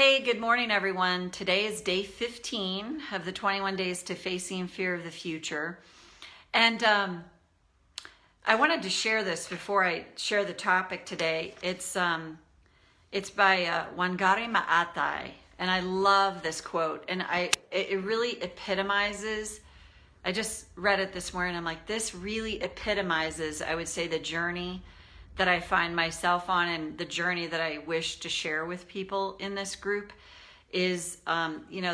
Hey, good morning, everyone. Today is day 15 of the 21 days to facing fear of the future. And I wanted to share this before I share the topic today. It's by Wangari Maathai, and I love this quote. And it really epitomizes. I just read it this morning. I'm like, this really epitomizes, I would say, the journey that I find myself on, and the journey that I wish to share with people in this group is,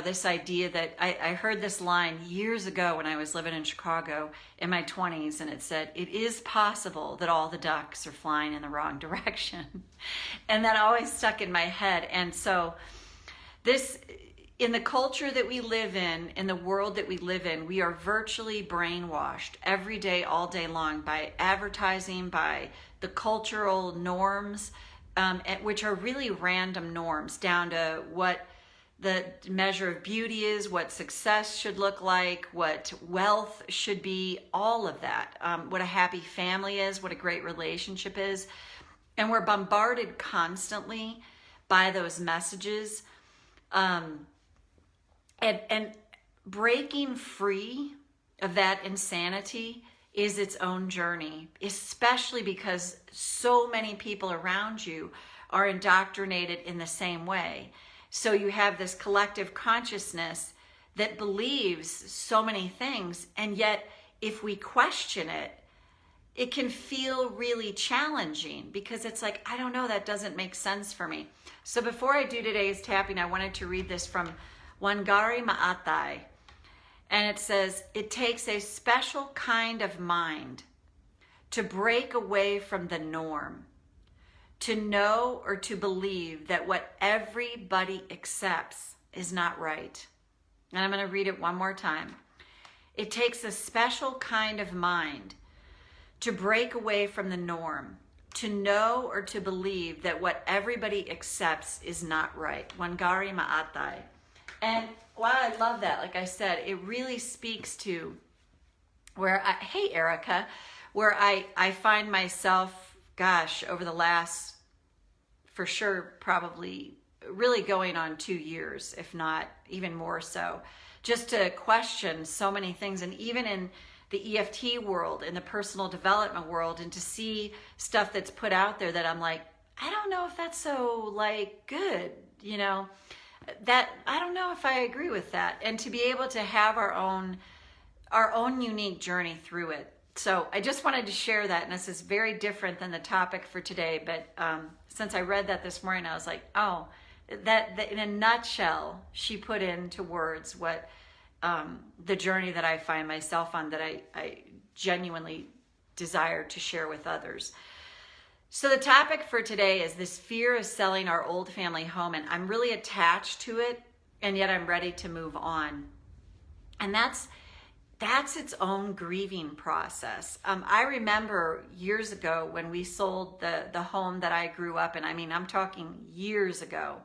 this idea that I heard this line years ago when I was living in Chicago in my 20s, and it said, "It is possible that all the ducks are flying in the wrong direction." And that always stuck in my head. And so in the culture that we live in the world that we live in, we are virtually brainwashed every day, all day long, by advertising, by the cultural norms, which are really random norms, down to what the measure of beauty is, what success should look like, what wealth should be, all of that, what a happy family is, what a great relationship is. And we're bombarded constantly by those messages. And breaking free of that insanity is its own journey, especially because so many people around you are indoctrinated in the same way. So you have this collective consciousness that believes so many things, and yet if we question it, it can feel really challenging because it's like, I don't know, that doesn't make sense for me. So before I do today's tapping, I wanted to read this from Wangari Maathai. And it says, "It takes a special kind of mind to break away from the norm, to know or to believe that what everybody accepts is not right." And I'm going to read it one more time. "It takes a special kind of mind to break away from the norm, to know or to believe that what everybody accepts is not right." Wangari Maathai. And while I love that, like I said, it really speaks to hey Erica, where I find myself, over the last, for sure, probably really going on 2 years, if not even more so, just to question so many things. And even in the EFT world, in the personal development world, and to see stuff that's put out there that I'm like, I don't know if that's so good, that I don't know if I agree with that, and to be able to have our own unique journey through it. So I just wanted to share that, and this is very different than the topic for today, but since I read that this morning, I was like, oh, that in a nutshell, she put into words what the journey that I find myself on, that I genuinely desire to share with others. So the topic for today is this fear of selling our old family home, and I'm really attached to it, and yet I'm ready to move on. And that's its own grieving process. I remember years ago when we sold the home that I grew up in. I mean, I'm talking years ago.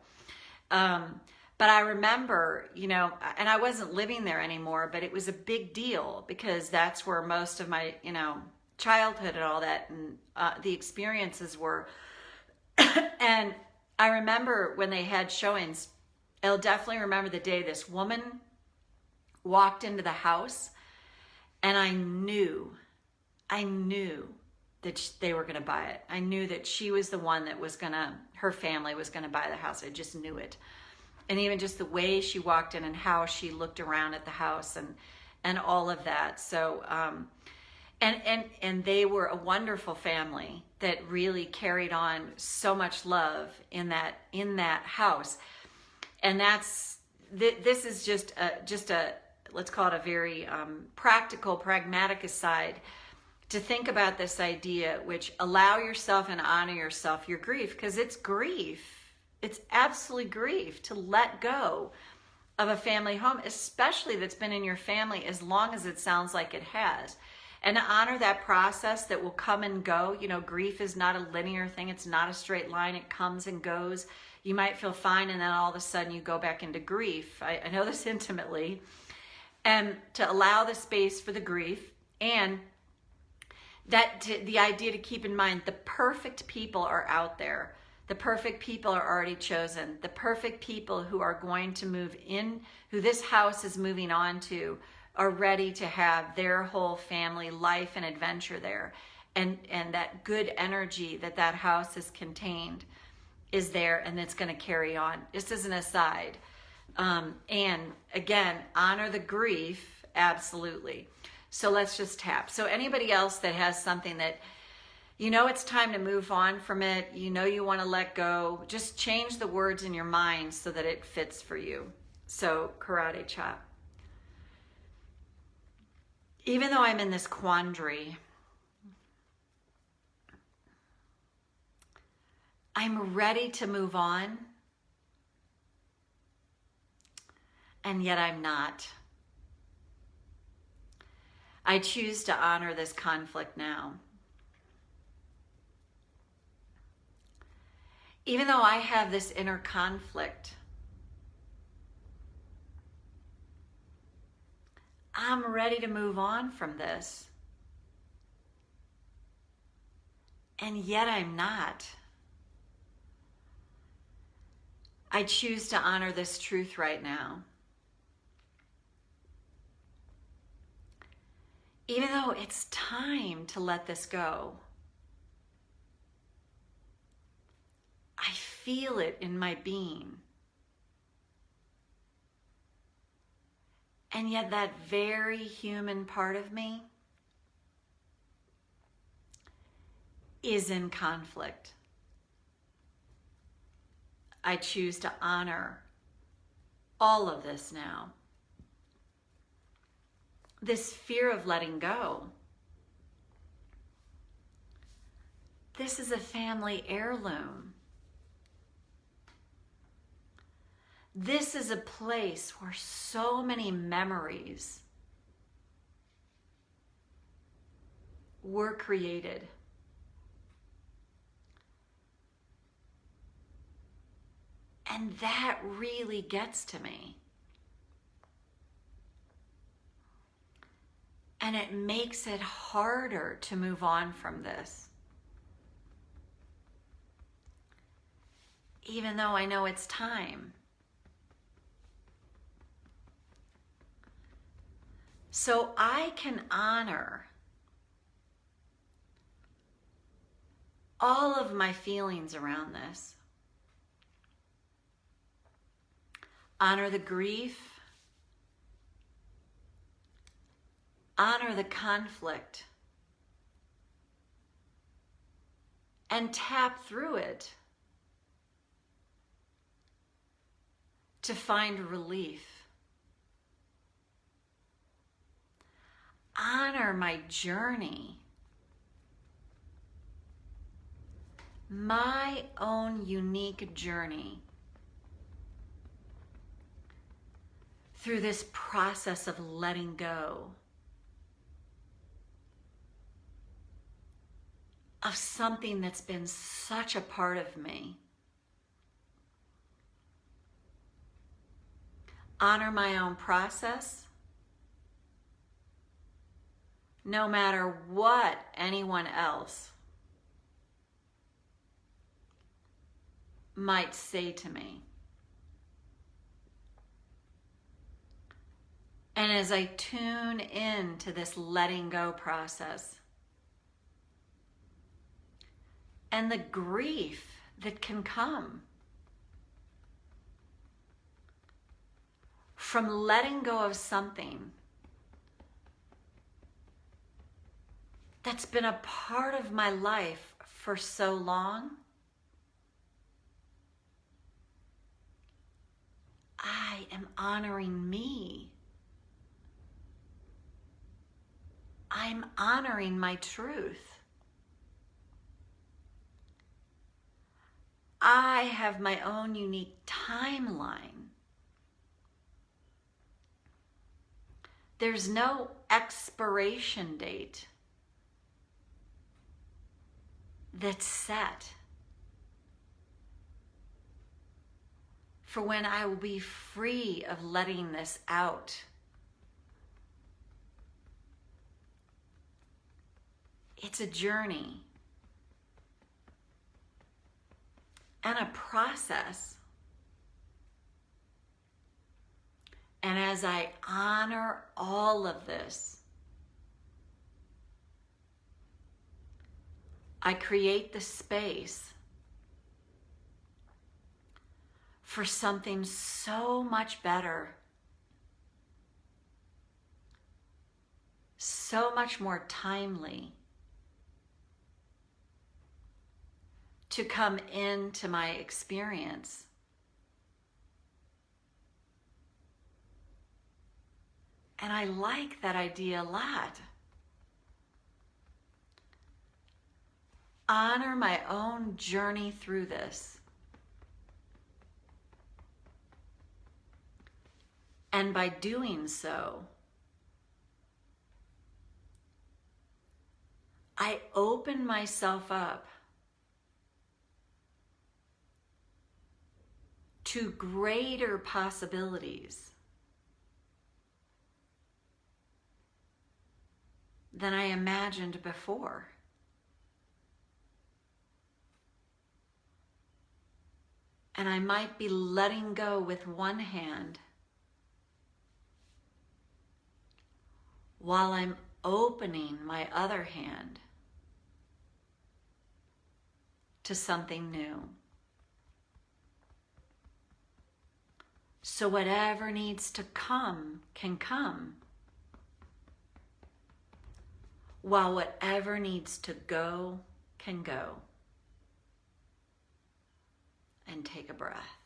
But I remember, and I wasn't living there anymore, but it was a big deal because that's where most of my, childhood and all that, and the experiences were. And I remember when they had showings, I'll definitely remember the day this woman walked into the house, and I knew that they were going to buy it. I knew that she was the one that her family was going to buy the house. I just knew it. And even just the way she walked in and how she looked around at the house and all of that. So, and they were a wonderful family that really carried on so much love in that house. And this is just a let's call it a very practical, pragmatic aside, to think about this idea, which allow yourself and honor yourself your grief, because it's grief. It's absolutely grief to let go of a family home, especially that's been in your family as long as it sounds like it has. And to honor that process that will come and go. Grief is not a linear thing. It's not a straight line. It comes and goes. You might feel fine, and then all of a sudden you go back into grief. I know this intimately. And to allow the space for the grief, and the idea to keep in mind, the perfect people are out there The perfect people are already chosen. The perfect people who are going to move in, who this house is moving on to, are ready to have their whole family life and adventure there. And that good energy that house has contained is there, and it's going to carry on. Just as an aside. And again, honor the grief, absolutely. So let's just tap. So anybody else that has something that, you know, it's time to move on from it, you know, you want to let go, just change the words in your mind so that it fits for you. So karate chop. Even though I'm in this quandary, I'm ready to move on, and yet I'm not. I choose to honor this conflict now. Even though I have this inner conflict, I'm ready to move on from this. And yet I'm not. I choose to honor this truth right now. Even though it's time to let this go, I feel it in my being. And yet that very human part of me is in conflict. I choose to honor all of this now. This fear of letting go. This is a family heirloom. This is a place where so many memories were created. And that really gets to me. And it makes it harder to move on from this. Even though I know it's time. So I can honor all of my feelings around this. Honor the grief. Honor the conflict. And tap through it to find relief. Honor my journey. My own unique journey through this process of letting go of something that's been such a part of me. Honor my own process, no matter what anyone else might say to me. And as I tune in to this letting go process and the grief that can come from letting go of something that's been a part of my life for so long, I am honoring me. I'm honoring my truth. I have my own unique timeline. There's no expiration date that's set for when I will be free of letting this out. It's a journey. and a process. And as I honor all of this, I create the space for something so much better, so much more timely to come into my experience. And I like that idea a lot. Honor my own journey through this. And by doing so, I open myself up to greater possibilities than I imagined before. And I might be letting go with one hand while I'm opening my other hand to something new. So whatever needs to come can come, while whatever needs to go can go. And take a breath.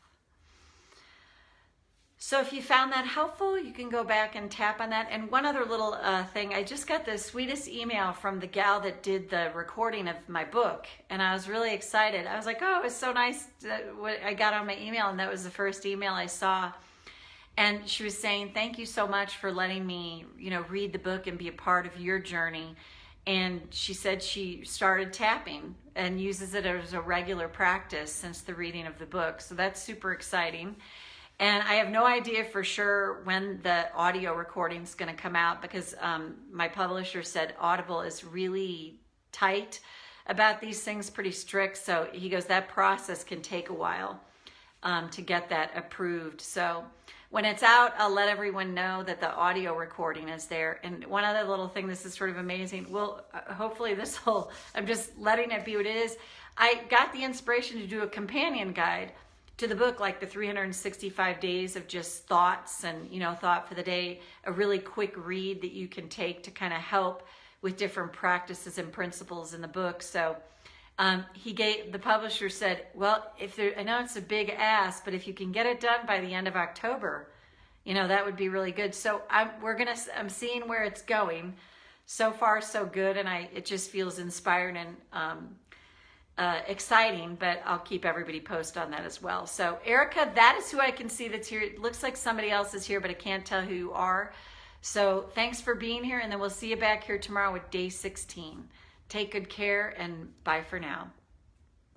So if you found that helpful, you can go back and tap on that. And one other little thing, I just got the sweetest email from the gal that did the recording of my book. And I was really excited. I was like, oh, it was so nice what I got on my email. And that was the first email I saw. And she was saying, thank you so much for letting me, read the book and be a part of your journey. And she said she started tapping and uses it as a regular practice since the reading of the book. So that's super exciting. And I have no idea for sure when the audio recording is going to come out, because my publisher said Audible is really tight about these things, pretty strict. So he goes, that process can take a while to get that approved. So when it's out, I'll let everyone know that the audio recording is there. And one other little thing, this is sort of amazing. Well, hopefully I'm just letting it be what it is. I got the inspiration to do a companion guide to the book, like the 365 days of just thoughts and, thought for the day, a really quick read that you can take to kind of help with different practices and principles in the book. So the publisher said, well, I know it's a big ask, but if you can get it done by the end of October, that would be really good. So I'm seeing where it's going. So far, so good. And it just feels inspired and exciting, but I'll keep everybody posted on that as well. So Erica, that is who I can see that's here. It looks like somebody else is here, but I can't tell who you are. So thanks for being here. And then we'll see you back here tomorrow with day 16. Take good care and bye for now.